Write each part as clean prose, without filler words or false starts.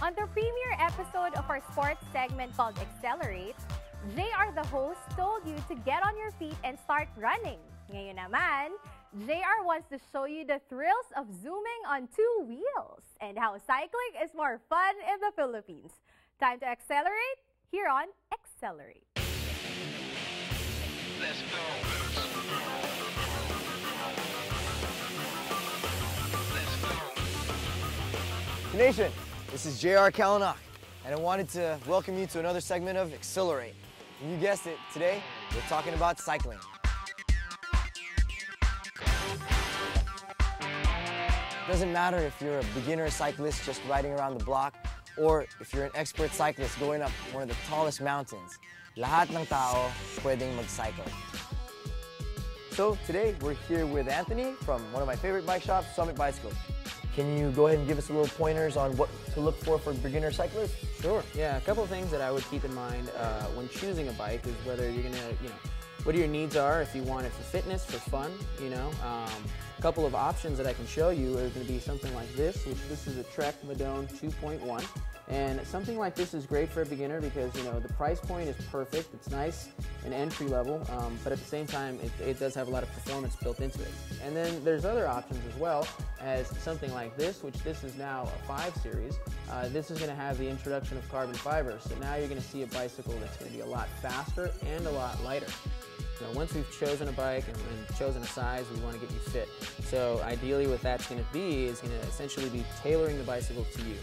On the premiere episode of our sports segment called XLR8, JR the host told you to get on your feet and start running. Ngayon naman, JR wants to show you the thrills of zooming on two wheels and how cycling is more fun in the Philippines. Time to accelerate here on XLR8. Let's go. Nation, this is JR Calanoc, and I wanted to welcome you to another segment of XLR8. And you guessed it, today we're talking about cycling. Doesn't matter if you're a beginner cyclist just riding around the block, or if you're an expert cyclist going up one of the tallest mountains. Lahat ng tao pwedeng mag-cycle. So today we're here with Anthony from one of my favorite bike shops, Summit Bicycles. Can you go ahead and give us a little pointers on what to look for beginner cyclists? Sure. Yeah, a couple of things that I would keep in mind when choosing a bike is whether you're gonna, what your needs are. If you want it for fitness, for fun, a couple of options that I can show you are going to be something like this, which this is a Trek Madone 2.1. And something like this is great for a beginner because, the price point is perfect. It's nice and entry level, but at the same time, it does have a lot of performance built into it. And then there's other options as well as something like this, which this is now a 5 series. This is going to have the introduction of carbon fiber. So now you're going to see a bicycle that's going to be a lot faster and a lot lighter. Once we've chosen a bike and chosen a size, we want to get you fit. So ideally what that's going to be is going to essentially be tailoring the bicycle to you.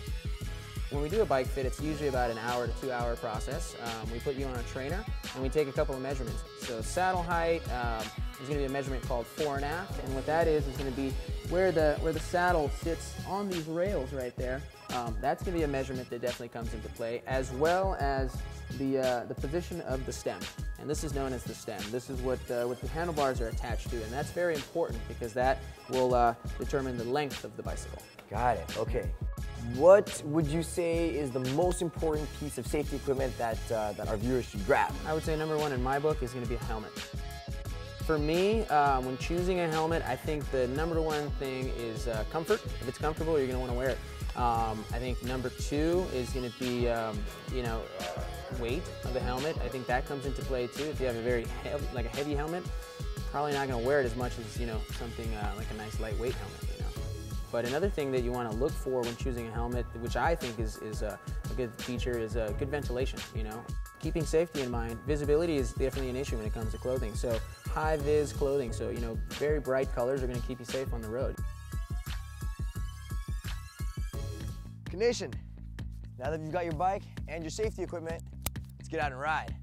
When we do a bike fit, it's usually about an hour to 2 hour process. We put you on a trainer and we take a couple of measurements. So saddle height is going to be a measurement called fore and aft, and what that is going to be where the saddle sits on these rails right there. That's going to be a measurement that definitely comes into play, as well as the position of the stem. And this is known as the stem. This is what the handlebars are attached to, and that's very important because that will determine the length of the bicycle. Got it, okay. What would you say is the most important piece of safety equipment that our viewers should grab? I would say number one in my book is going to be a helmet. For me, when choosing a helmet, I think the number one thing is comfort. If it's comfortable, you're going to want to wear it. I think number two is going to be, weight of the helmet. I think that comes into play too. If you have a very heavy helmet, probably not going to wear it as much as, something like a nice lightweight helmet. But another thing that you want to look for when choosing a helmet, which I think is a good feature, is good ventilation. Keeping safety in mind, visibility is definitely an issue when it comes to clothing. So high-vis clothing, so very bright colors are going to keep you safe on the road. Nation, now that you've got your bike and your safety equipment, let's get out and ride.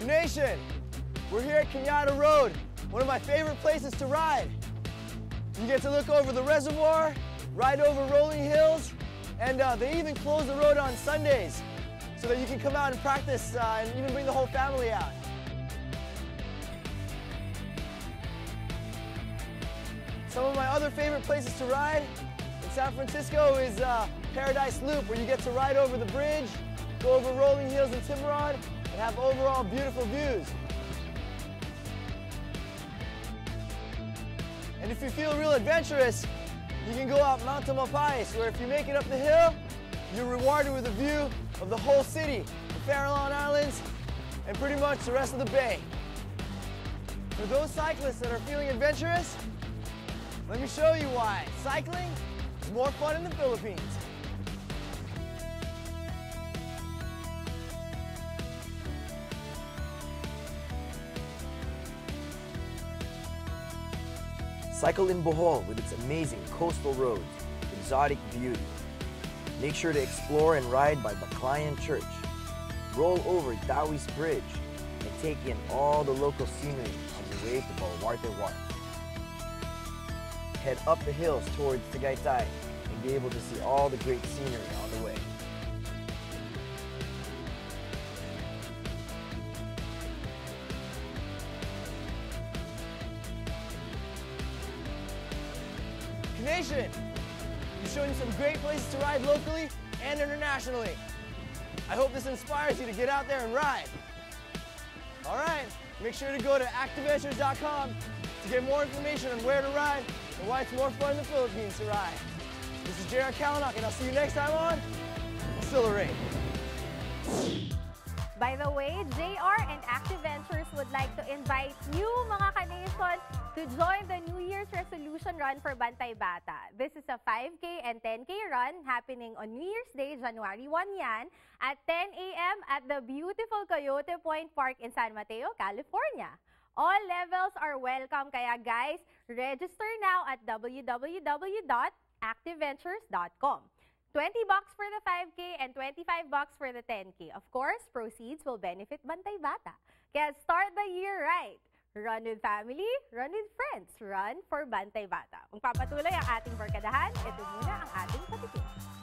Nation, we're here at Cañada Road, one of my favorite places to ride. You get to look over the reservoir, ride over rolling hills, and they even close the road on Sundays so that you can come out and practice and even bring the whole family out. Some of my other favorite places to ride in San Francisco is Paradise Loop, where you get to ride over the bridge, go over rolling hills in Tiburon, and have overall beautiful views. And if you feel real adventurous, you can go out Mount Tamalpais, where if you make it up the hill, you're rewarded with a view of the whole city, the Farallon Islands, and pretty much the rest of the bay. For those cyclists that are feeling adventurous, let me show you why cycling is more fun in the Philippines. Cycle in Bohol with its amazing coastal roads, exotic beauty. Make sure to explore and ride by Baclayan Church. Roll over Dawis Bridge and take in all the local scenery on your way to Baluarte Wharf. Head up the hills towards Tagaytay and be able to see all the great scenery on the way. Nation, we're showing you some great places to ride locally and internationally. I hope this inspires you to get out there and ride. All right, make sure to go to activentures.com to get more information on where to ride and why it's more fun in the Philippines to ride. This is JR Calanoc, and I'll see you next time on XLR8. By the way, JR and Activentures would like to invite you, mga ka-nation, to join the New Year's resolution run for Bantay Bata. This is a 5K and 10K run happening on New Year's Day, January 1 yan, at 10 a.m. at the beautiful Coyote Point Park in San Mateo, California. All levels are welcome, kaya guys, register now at www.activentures.com. $20 for the 5K and $25 for the 10K. Of course, proceeds will benefit Bantay Bata. Kaya start the year right. Run with family, run with friends, run for Bantay Bata. Kung papatuloy ang ating barkadahan, ito muna ang ating patikim.